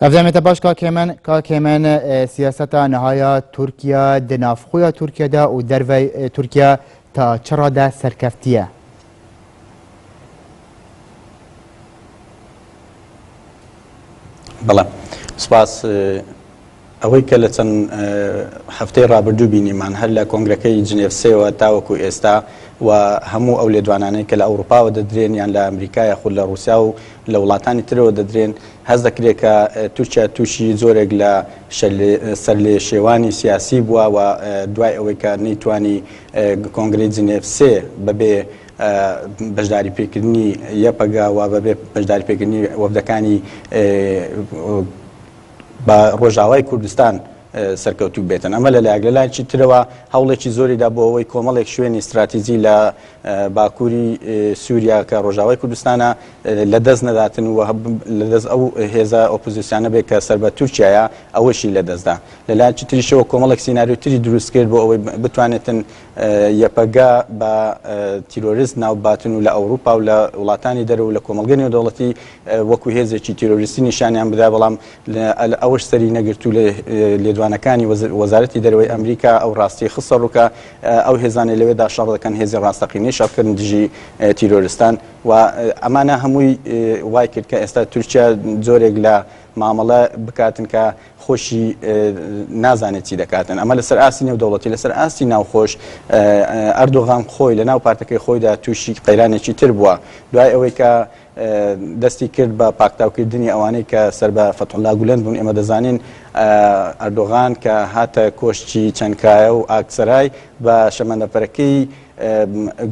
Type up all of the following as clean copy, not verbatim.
افزامت باش كاكيمن سياسة نهاية تركيا دنافخويا تركيا دا و دروي تركيا تا چرا دا سركفتية بەڵێ سپاس ئەوەی کە لە چەند هەفتەی ڕابردوو بینیمان هەر لە کۆنگرەکەی جنێڤ سێوە تاوەکو ئێستا و هەموو ئەو لێدوانانەی کە لە ئەوروپاوە دەدرێن یان لە ئەمریکا یاخود لە رووسیا و لە وڵاتانی ترەوە دەدرێن هەز دەکرێت کە تورکیا تووشی زۆرێک لە سەر لێ شێوانی سیاسی بووە و دوای ئەوەی کە نەیتوانی کۆنگرەی جنێڤ سێ بەبێ بەشداری پێکردنی یەپەگا و بەبێ بەشداری پێکردنی وەفدەکانی بە ڕۆژاوای کوردستان سەرکەوتوو بێتن ئەمە لەلایەک لەلایەکی ترەوە هەوڵێکی زۆریدا بۆ ئەوەی کۆمەڵێک شوێنی استراتیژی لە باکووری سووریا کە ڕۆژاوای کوردستانە لەدەست نەداتن و لەدەست ئەو هێزە ئۆپۆزیسیۆنە بێت کە سەر بە تورکیایە ئەوەشی لەدەستدا لەلایەکی تریشەوە کۆمەڵێک سیناریۆتری دروست کرد بۆ ئەوەی بتوانێتن یەپەگا بە تیرۆریست ناوباتن و لە ئەوروپا و لە وڵاتانی دەرەوە و لە کۆمەلگەی نێودەوڵەتی وەکو هێزێکی تیرۆریستی نیشانیان بدا بەڵام ئەوەش سەری نەگرتو لە لێدوانەکانی وەزارەتی دەرەوەی ئەمریکا ئەو ڕاستی خسە ڕووکە ئەو هێزانە لەوێدا شەڕ دەکەن هێزی ڕاستەقینەی شەڕکردن دژی تیرۆریستان و ئەمانە هەمووی وای کرد کە ئێستا تورکیا جۆرێک لە مامەڵە بکاتن کە خۆشی نازانێت چی دەکاتن ئەمە لەسەر ئاسی نێودەوڵەتی لەسەر ئاسی ناوخۆش ئەردۆغان خۆی لە ناو پارتەکەی خۆیدا تووشی قەیرانێکی تر بووە دوای ئەوەی کە دەستی کرد بە پاکتاوکردنی ئەوانەی کە سەر بە فەتحوڵا گولەن بوون ئێمە دەزانین ئەردۆغان کە هاتە کۆشتی چەندکایە و ئاکسەرای بە شەمەندەفەرەکەی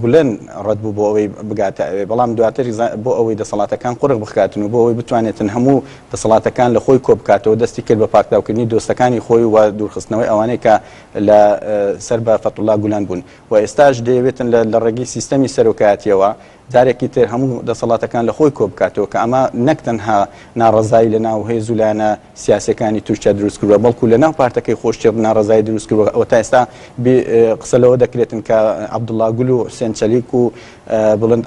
گولەن ڕەت بوو بۆ ئەوەی بگاتە ئەوێ بەڵام دواتر بۆ ئەوەی دەسەڵاتەکان قوڕق بخاتن و بۆ ئەوەی بتوانێتن هەموو دەسەڵاتەکان لە خۆی کۆبکاتەوە دەستی کرد بە پاکتاوکردنی دۆستەکانی خۆی و دوورخستنەوەی ئەوانەی کە لە سەر بە فەتحوڵا گولەن بوون و ئێستاش دەیەوێتن لە ڕێگەی سیستەمی سەرۆکایەتیەوە جارێکی تر هەموو دەسەڵاتەکان لە خۆی کۆبکاتەوە کە ئەمە نەک تەنها ناڕەزایی لە ناو هێز و لایەنە سیاسەکانی تورکیا دروست کردووە بەڵکو لە ناو پارتەکەی خۆشتر ناڕەزایی دروست کردووە ئەوە تا ئێستا قسە لەوە دەکرێتن کە عەبدوڵڵا گول و حوسێن چەلیک و بڵند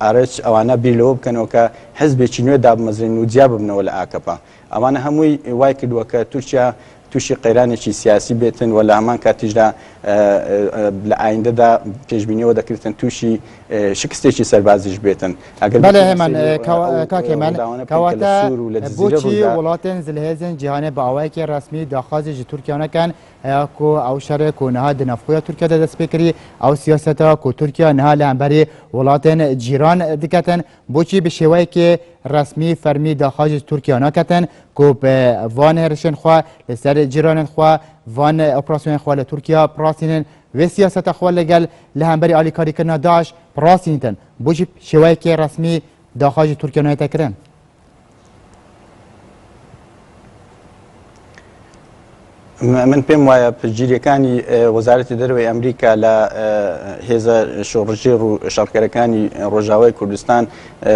ئارەج ئەوانە بیر لەوە بکەنەوە کە حیزبێکی نوێ دابمەزرێن و جیا ببنەوە لە ئاکەپا ئەوانە هەمووی وای کردووە کە تورکیا تووشی قەیرانێکی سیاسی بێتن و لە هەمان کاتیشدا لە ئایندەدا پێشبینیەوە دەکرێتن تووشی شکستێکی سەربازیش بێتن بەڵێ هێمان کاکێمان کەواتە بۆچی وڵاتên zilhêzên cîhanê bi awayekî resmî daxwazê ji Tirkiye nekin heya ku ew şerê ku niha di navxweya Tirkiyeyê de dest pê kirî ew siyaseta ku Tirkiye niha li hemberî welatên cîran diketin بۆچی bi şêweyekê resmî fermî daxwazê ji Tirkiye neketin ku bi van hêrişên xwe li ser cîranên xwe van operasyonên xwe li Tirkiye pirasînin vê siyaseta xwe legel li hemberî alîkarîkirina Daeş pirasînin بۆچی şêweyekê resmî daxwazê Tirkiye nayê tekirin من پێم وایە پشتگیریەکانی وەزارەتی دەرەوەی ئەمریکا لە هێزە شۆڕژێر و شەڕکەرەکانی ڕۆژاوای کوردستان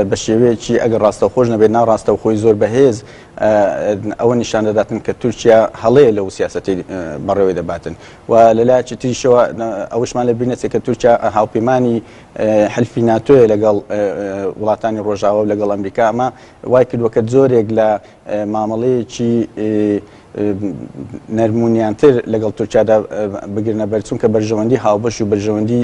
بە شێوەیەکی ئەگەر ڕاستەوخۆش نەبێت ناڕاستەوخۆی زۆر بەهێز ئەوە نیشان دەداتن کە تورکیا هەڵەیە لەو سیاسەتی بەڕێوەی دەباتن و لەلایەکی تریشەوە ئەوشمان لە بیر نەچێت کە تورکیا هاوپەیمانی حلفی ناتۆیە لەگەڵ وڵاتانی ڕۆژاوا و لەگەڵ ئەمریکا ئەمە وای کردووە کە زۆرێک لە مامەڵەیەکی نەرمونیانتر لەگەڵ تورکیادا بگرنە بەر چونکە بەرژەوەندی هاوبەش و بەرژەوەندی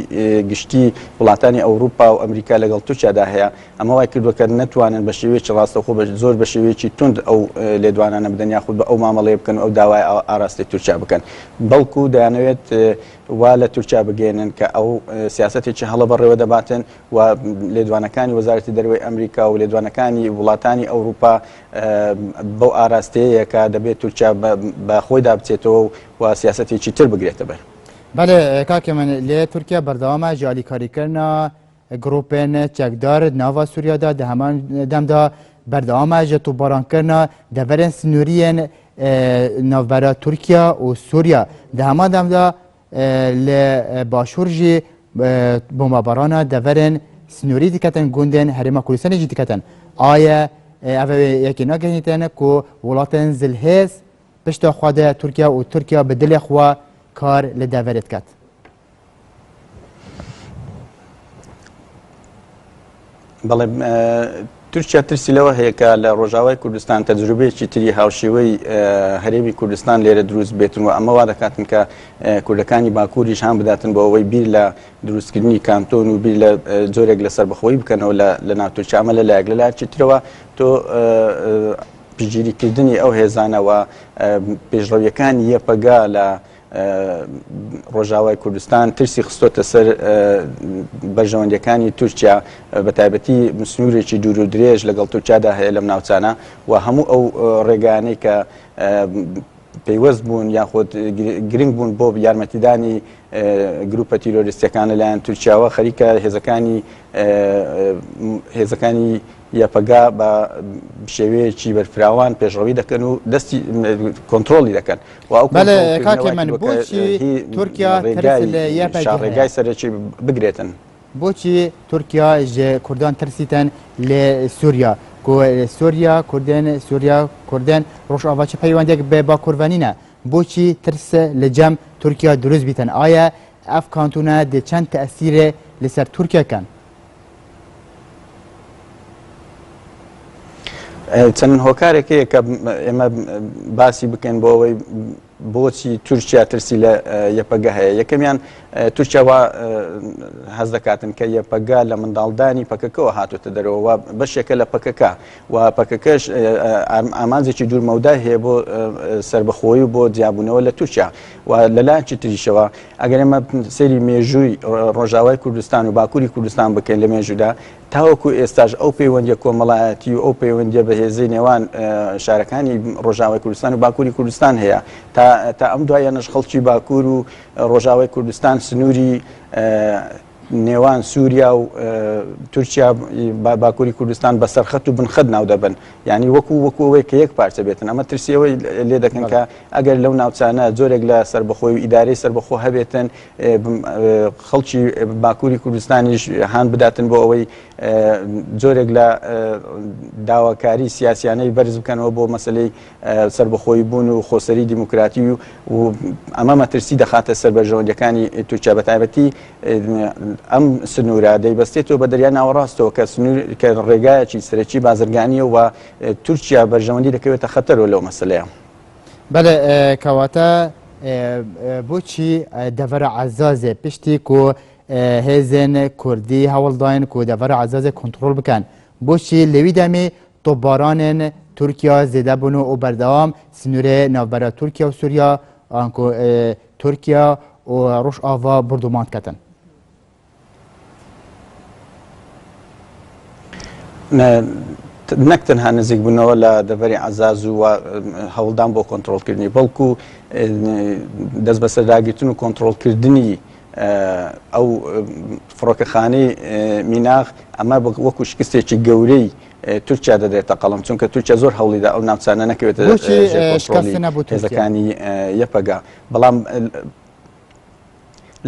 گشتی وڵاتانی ئەوروپا و ئەمریکا لەگەڵ تورکیادا هەیە ئەمە وای کردووە کە نەتوانن بە شێوەیەکی ڕاستەوخۆ زۆر بە شێوەیەکی تند ئەو لێدوانانە بدەن یاخود بە ئەو مامەڵەیە بکەن ئەو داوای ئاراستی تورکیا بکەن بەڵکو دەیانەوێت وا لە تورکیا بگەێنن کە ئەو سیاسەتێکی هەڵە بەڕێوە دەباتن و لێدوانەکانی وەزارەتی دەرەوەی ئەمریکا و لێدوانەکانی وڵاتانی ئەوروپا بەو ئاراستەیە کە دەبێت تورکیا بە خۆیدا بچێتەوە و سیاسەتێکی تر بگرێتە بەر بەڵێ کاکێ من لێ تورکیا بەردەوامە ji alîkarîkirina گروپên çekdar nava Sûriyada di heman demda berdewama ji tûbarankirina deverên sinûriyên navbera Tirkiye û Sûriya di heman demda li başûr jî bombabarana deverên sinûrî diketin gundên Herêma Kurdistanê jî diketin aye ev yekê nagihîtin ku welatên zilhêz pişta xwe de Tirkiye û Tirkiye bi dilê xwe kar li deverê diket بەڵێ تورکیا ترسی لەوە هەیە کە لە ڕۆژاوای کوردستان تەجروبەیەکی تری هاوشێوەی هەرێمی کوردستان لێرە دروست بێتن و ئەمە وا دەکاتن کە کوردەکانی باکووریش هەم بداتن بۆ ئەوەی بیر لە دروستکردنی کانتۆن و بیر لە جۆرێک لە سەربەخۆیی بکەنەوە لە ناو تورکیا. ئەمە لەلایەک لەلایەکی ترەوە تۆ پشگیریکردنی ئەو هێزانەوە پێشڕەویەکانی یەپەگا لە ڕۆژاوای کوردستان ترسی خستۆتە سەر بەرژەوەندەکانی تورکیا بە تایبەتی سنوورێکی دوور و درێژ لەگەڵ تورکیادا هەیە لەم ناوچانە و هەموو ئەو ڕێگانەی کە پەیوەست بوون یاخود گرنگ بوون بۆ یارمەتیدانی گروپە تیرۆریستەکان لەلایەن تورکیاوە خەریکە هێزەکانی یەپەگا بە شێوەیەکی بەرفراوان پێشڕەوی دەکەن و دەستی کۆنتترۆلی دەکەن. بۆچی تورکیا ڕێگای سەرەکی بگرێتن؟ بۆچی تورکیا کوردان ترسیتەن لێ سووریا سووریا کوردن ڕۆژئاواچە پەیوەندێک بێ باکوورڤەنینە بۆچی ترسە لە جەم تورکیا دروست بیتن؟ ئایا ئەف کانتونە دێ چەند تەئسیرێ لەسەر تورکیەکەن؟ چەند هۆکارێکەیە کە ئێمە باسی بکەین بۆ ئەوەی بۆچی تورکیا ترسی لە یەپەگە هەیە. یەکەمیان تورکیا هەز دەکاتن کە یەپەگا لە منداڵدانی پەکەکەەوە هاتوتە دەرەوە بەشێکە لە پەکەکە و پەکەکەش ئامانجێکی دوورمەودا هەیە بۆ سربەخۆیی و بۆ جیابوونەوە لە تورکیا و لەلایەنی تریشەوە ئەگەر ئێمە سەیری مێژووی ڕۆژاوای کوردستان و باکووری کوردستان بکەین لە مێژوودا تاوەکو ئێستاش ئەو پەیوەندیە کۆمەڵایەتی و ئەو پەیوەندیە بەهێزەی نێوان شارەکانی ڕۆژاوای کوردستان و باکووری کوردستان هەیە تا ئەم دوایەنەش خەڵکی باکوور و ڕۆژاوای کوردستان سنووری نێوان سووریا و تورکیا باکووری کوردستان بە سەرخەت و بنخەت ناو دەبن، یعنی وەکوەوەی کە یەک پارچە بێتن. ئەمە ترسیەوەی لێ دەکەن کە ئەگەر لەو ناوچانە جۆرێک لە سەربەخۆی و ئیدارەی سەربەخۆ هەبێتن خەڵکی باکووری کوردستانیش هان بداتن بۆ ئەوەی جۆرێک لە داواکاری سیاسیانەی بەرز بکەنەوە بۆ مەسلەی سەربەخۆی بوون و خۆسەری دیموکراتی و ئەمە مەترسی دەخاتە سەر بەرژەوەندەکانی تورکیا بە تایبەتی ئەم سنوورە دەیبەستێتەوە بە دەریای ناوەڕاستەوە کە ڕێگایەکی سەرەکی بازرگانیە و تورکیا بەرژەوەندی دەکەوێتە خەتەرەوە لەو مەسەلەیە. بەڵێ کەواتە بۆچی دەڤەرە عەزازێ پشتی و هێزن کوردی هەوڵداین و دەڤەرە عەزازێ کۆنتترۆل بکەن بۆچی لەوی دەمێ تۆپبارانên تورکیا زێدە بوون و بەردەوام سنوورێ ناوبەرە تورکیا و سووریا تورکیا و ڕۆژئاوا بردومان کەتن؟ نەک تەنها نزیک بوونەوە لە دەڤەری عەزاز و هەوڵدان بۆ کۆنتترۆلکردنی بەڵکو دەست بەسەرداگرتن و کۆنتترۆلکردنی ئەو فڕۆکەخانەی میناخ ئەمە وەکو شکستێکی گەورەی تورکیا دەدرێتە قەڵم، چونکە تورکیا زۆر هەوڵیدا ئەو ناوچانە نەکەوێتە هێزەکانی یەپەگا. بەڵام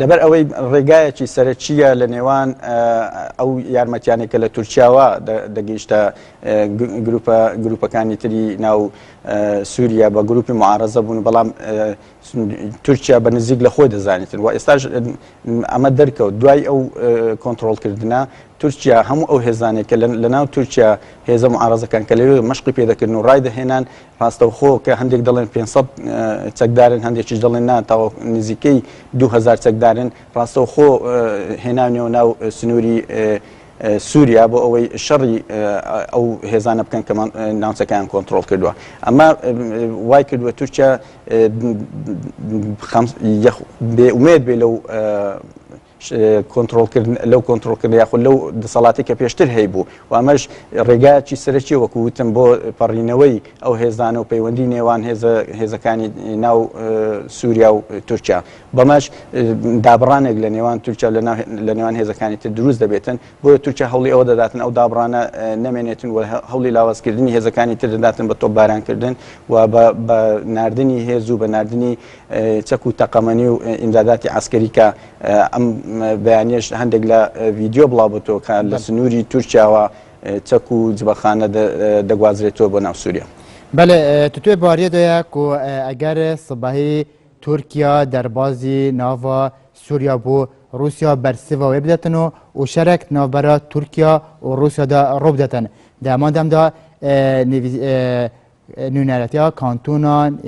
لەبەر ئەوەی ڕێگایەکی سەرەکیە لە نێوان ئەو یارمەتیانێکە لە تورکیاوە دەگەیشتە گروپەکانی تری ناو سووریا بە گروپی معارەزە بوون، بەڵام تورکیا بە نزیک لە خۆی دەزانێتن و ئێستاش ئەمە دەرکەوت دوای ئەو کۆنتترۆلکردنە تورکیا هەموو ئەو هێزانێکە لە ناو تورکیا هێزە معارەزەکان کە لەوێ مەشقی پێدەکردن و ڕای دەهێنان ڕاستەوخۆ کە هەندێک دەڵێن 500 چەکدارن، هەندێکیش دەڵێن ناتەوە نزیکەی 2000 چەکدارن، ڕاستەوخۆ هێناونەوە ناو سنووری سووریا بۆ ئەوەی شەڕی ئەو هێزانە بکەن کە ناوچەکان کۆنتترۆل کردووە. ئەمە وای کردووە تورکیا بێئومێد بێ لەو لەو کۆنتترۆلکردن یاخود لەو دەسەڵاتی کە پێشتر هەیە بوو و ئەمەش ڕێگایەکی سەرەکی وەکو وتم بۆ پەڕینەوەی ئەو هێزانە و پەیوەندی نێوان هێزەکانی ناو سووریا و تورکیا. بەمەش دابڕانێک لە نێوان تورکیا لە نێوان هێزەکانی تر دروست دەبێتن، بۆیە تورکیا هەوڵی ئەوە دەداتن ئەو دابڕانە نەمێنێتن و هەوڵی لاوازکردنی هێزەکانی تر دەداتن بە تۆپبارانکردن و بە ناردنی هێز و بە ناردنی چەک و تەقەمەنی و ئیمداداتی عەسکەری کە ئەم بەیانیش هەندێک لە ڤیدیۆ بڵاوبووتەوە کە لە سنووری تورکیاوە چەک و جبەخانە دەگوازرێتەوە بۆ ناو سووریا. بەڵێ توێ باریەدەیە و ئەگەر سباهی تورکیا دەربازی ناوە سووریا بۆ رووسیا بەرسیڤە وێ بدەتن و شەرێک ناوبەرە تورکیا و رووسیادا ڕۆ بدەتن داماندمدا نونالتیا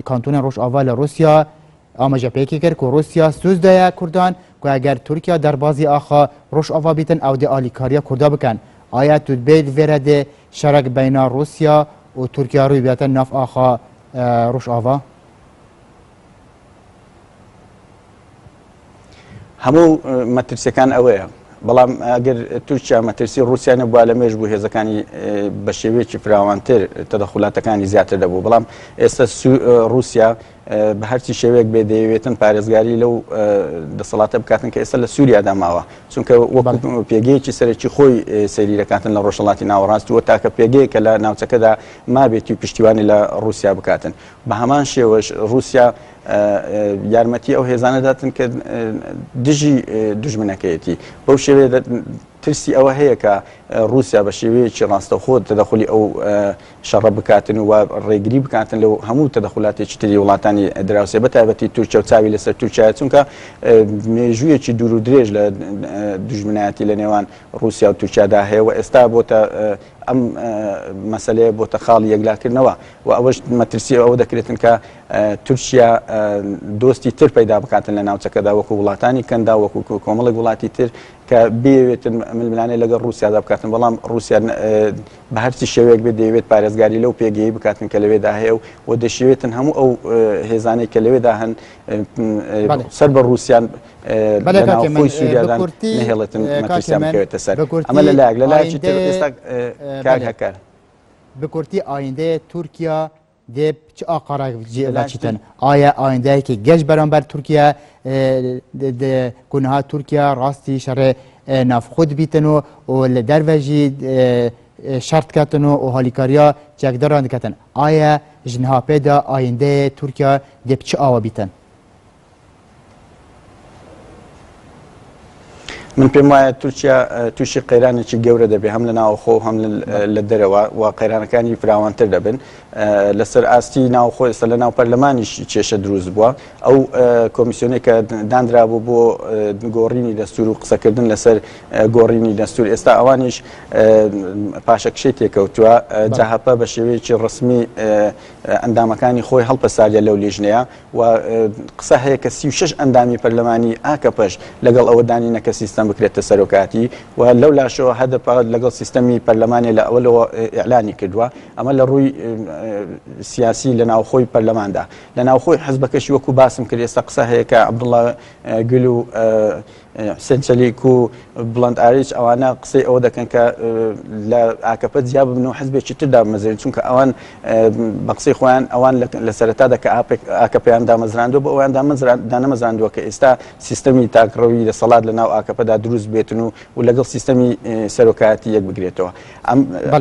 کانتون روش آوال روسیا آماجه پیکی کرد که روسیا سوز دایا کردان که اگر ترکیه در بازی آخا روش آوا بیتن او ده آلیکاریا کردا بکن آیا تدبید ورده شرک بین روسیا و ترکیه روی بیتن ناف آخا روش آوا؟ همو مەترسیەکان ئەوەیە بەڵام ئەگەر تورکیا مەترسی رووسیا نەبووە لە مێژ بوو هێزەکانی بە شێوەیەکی فراوانتر تەدەخولاتەکانی زیاتر دەبوو بەڵام ئێستا رووسیا بە هەرچی شێوەیەک بێ دەیەوێتن پارێزگاری لەو دەسەڵاتە بکاتن کە ئێستا لە سووریادا ماوە چونکە وەکو پێگەیەکی سەرەکی خۆی سەیری دەکاتن لە ڕۆژهەڵاتی ناوەڕاست وە تاکە پێگەیەکە لە ناوچەکەدا مابێتی پشتیوانی لە رووسیا بکاتن بە هەمان شێوەش رووسیا یارمەتی ئەو هێزانەداتن کە دژی دوژمنەکەیەتی بەو شێوەیە ترسی ئەوە هەیە کە رووسیا بە شێوەیەکی ڕاستەخۆ تەدەخلی ئەو شەڕە بکاتن و ڕێگری بکاتن لەو هەموو تەدەخلاتێکی تری وڵاتانی دراوسێ بەتایبەتی تورکیا و چاوی لەسەر تورکیا چونکە مێژوویەکی دوور و درێژ لە دوژمنایەتی لە نێوان رووسیا و تورکیادا هەیە و ئێستا بۆتە ئەم مەسەلەیە بۆتە خاڵی یەکلاکردنەوە و ئەوەش مەترسی ئەوە دەکرێتن کە تورکیا دۆستی تر پەیدا بکاتن لە ناوچەکەدا وەکو وڵاتانی کەندا وەکو کۆمەڵێک وڵاتی تر کە بێوێتن ململانەی لەگەڵ رووسیادا بکاتن بەڵام رووسیا بە هەرچی شێوەیەک بێت دەیەوێت پارێزگاری لەو پێگەیی بکاتن کە لەوێدا هەیە و دەشێوێتن هەموو ئەو هێزانەی کە لەوێدا هەن سەر بە رووسیان لەناوخۆی سووریادان نهێڵێتن مەترسیان بکەوێتە سەر ئەمە لەلایەک لەلایەکی تر ئێستا کار هەکار بکورتی ئایندەیە تورکیا دێ چ ئاقاڕاچیتن ئایا ئایندەیەکی گەشت بەرامبەر تورکیا کونها تورکیا ڕاستی شەڕێ نافخود بیتن و لە دەروەژی شەرت کەتن و هالیکاریا چەکدەران دکەتن ئایا ژنها پێدا ئایندەیە تورکیا دێ چ ئاوە بیتن من پێم وایە تورکیا تووشی قەیرانێکی گەورە دەبێت هەم لە ناوخۆ هەم لە دەرەوە و قەیرانەکانی فراوانتر دەبن لەسەر ئاستی ناوخۆ ئێستا لە ناو پەرلەمانیش کێشە دروست بووە ئەو کۆمیسیۆنێک کە دانرابوو بۆ گۆڕینی دەستور و قسەکردن لەسەر گۆڕینی دەستور ئێستا ئەوانیش پاشەکشەی تێکەوتووە جاهەپە بە شێوەیەکی ڕسمی ئەندامەکانی خۆی هەڵپەساریە لەو لیژنەیە و قسە هەیە کە 36 ئەندامی پەرلەمانی ئاکەپەش لەگەڵ ئەوە دانینەکە سیستەم بکرێتە سەرۆکاتی و لەو لاشەوە هەدەپە لەگەڵ سیستەمی پەرلەمانی لە ئەوەلەوە ئیعلانی کردووە ئەمە لە ڕووی سیاسی لە ناوخۆی پەرلەماندا لە ناوخۆی حزبەکەشی وەکو باسم کرد ئێستا قسە هەیە کە عەبدوڵڵا گول و حوسێن چەلیک و بڵند ئاریچ ئەوانە قسەی ئەوە دەکەن کە لە ئاکەپە جیا ببن و حزبێکی تردا بمەزرێن چونکە ئەوان بە قسەی خۆیان ئەوان لە سەرەتادا کە ئاکەپەیان دامەزراندووە بە ئەویان دانەمەزراندووە کە ئێستا سیستەمی تاکڕەوی دەسەڵات لە ناو ئاکەپەدا دروست بێتن و لەگەڵ سیستەمی سەرۆکایەتی یەک بگرێتەوە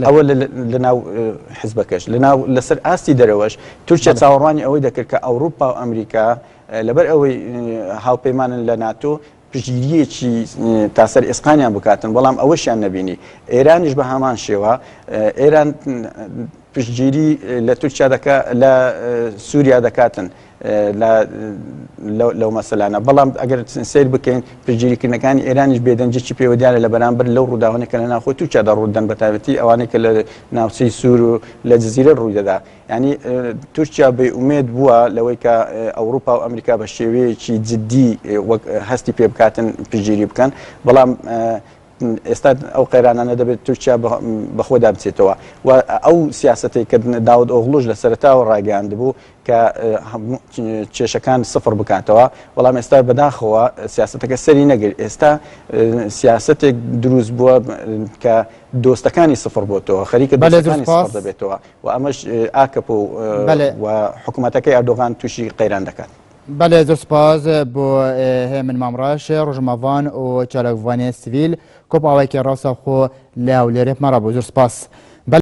ئەوە لە ناو حزبەکەش لەسەر ئاستی دەرەوەش تورکیا چاوەڕوانی ئەوەی دەکرد کە ئەوروپا و ئەمریکا لەبەر ئەوەی هاوپەیمانن لە ناتۆ پشتگیریەکی تاسەر ئێسقانیان بکاتن بەڵام ئەوەشیان نەبینی ئێرانیش بە هەمان شێوە ئێران پشتگیری لە تورکیا لە سووریا دەکاتن لەو مەسەلانە بەڵام ئەگەر سیر بکەین پشتگیریکردنەکانی ئێرانیش بێدەنجێکی پێوەدیانە لە بەرامبەر لەو ڕووداوانێک کە لە ناوخۆی تورکیادا ڕوودەن بەتایبەتی ئەوانەی کە لە ناوچەی سوور و لە جزیرە ڕووی دەدا ینی تورکیا بێئومێد بووە لەوەی کە ئەوروپا و ئەمریکا بە شێوەیەکی جددی هەستی پێ بکاتن پشتگیری بکەن بەڵام ئێستا ئەو قەیرانانە دەبێت تورکیا بەخۆدا بچێتەوە و ئەو سیاسەتی کە داود ئۆغڵوش لە سەرەتاوە ڕاگەیاند بوو کە کێشەکان سفر بکاتەوە بەڵام ئێستا بەداخەوە سیاسەتەکە سەری نەگرت ئێستا سیاسەتێک دروست بووە کە دۆستەکانی سفر بۆتەوە خەریکە دۆستەکانی سفر دەبێتەوە و ئەمەش ئاکەپ و حکوومەتەکەی ئەردۆغان تووشی قەیران دەکات. بله زۆر سپاس بۆ هێمن مامڕاش ڕۆژمەڤان و چالاکڤانێ سڤیل کۆپ ئاوایکی ڕاستەخۆ لە هەولێرێ مەڕە بۆ زۆر سپاس.